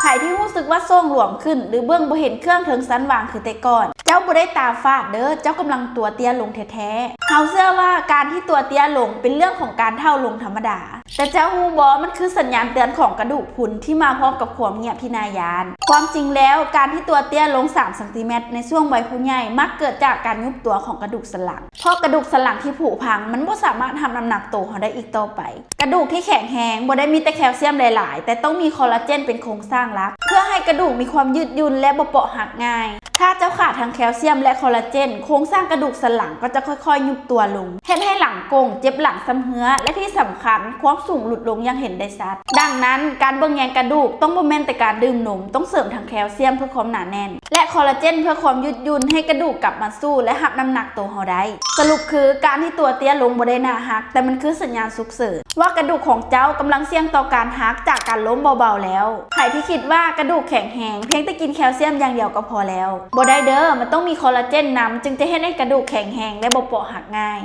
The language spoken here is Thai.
ไผที่รู้สึกว่าทรงหลวมขึ้นหรือเบื้องบ่เห็นเครื่องถึงสันวางคือแต่ก่อนเจ้าบ่ได้ตาฟาดเด้อเจ้ากำลังตัวเตี้ยลงแท้ๆเฮาเชื่อว่าการที่ตัวเตี้ยลงเป็นเรื่องของการเฒ่าลงธรรมดาแต่เจ้าฮู้บ่มันคือสัญญาณเตือนของกระดูกพรุนที่มาพร้อมกับความเงียบพินาญาณความจริงแล้วการที่ตัวเตี้ยลง3ซนในช่วงวัยผู้ใหญ่มักเกิดจากการยุบตัวของกระดูกสันหลังเพราะกระดูกสันหลังที่ผุพังมันบ่สามารถทำน้ำหนักตัวเฮาได้อีกต่อไปกระดูกที่แข็งแรงบ่ได้มีแต่แคลเซียมหลายๆแต่ต้องมีคอลลาเจนเป็นโครงสร้างหลักเพื่อให้กระดูกมีความยืดหยุ่นและบ่เปราะหักง่ายถ้าเจ้าขาดทั้งแคลเซียมและคอลลาเจนโครงสร้างกระดูกสันหลังก็จะค่อยๆยุบตัวลงเฮ็ดให้หลังโก่งเจ็บหลังซ้ำเหือและที่สำคัญความสูงหลุดลงอย่างเห็นได้ชัดดังนั้นการเบิ่งแยงกระดูกต้องบ่แม่นแต่การดื่มนมต้องเสริมทั้งแคลเซียมเพื่อความหนาแน่นและคอลลาเจนเพื่อความยืดหยุ่นให้กระดูกกลับมาสู้และรับน้ำหนักตัวเฮาได้สรุปคือการที่ตัวเตี้ยลงบ่ได้หน้าหักแต่มันคือสัญญาณฉุกเฉินว่ากระดูกของเจ้ากำลังเสี่ยงต่อการหักจากการล้มเบาๆแล้วใครที่คิดว่ากระดูกแข็งแรงเพียงแต่กินแคลเซียมอย่างเดียวก็พอแล้วบ่ได้เด้อมันต้องมีคอลลาเจนนำจึงจะเฮ็ดให้กระดูกแข็งแรงและบ่เปราะหักง่าย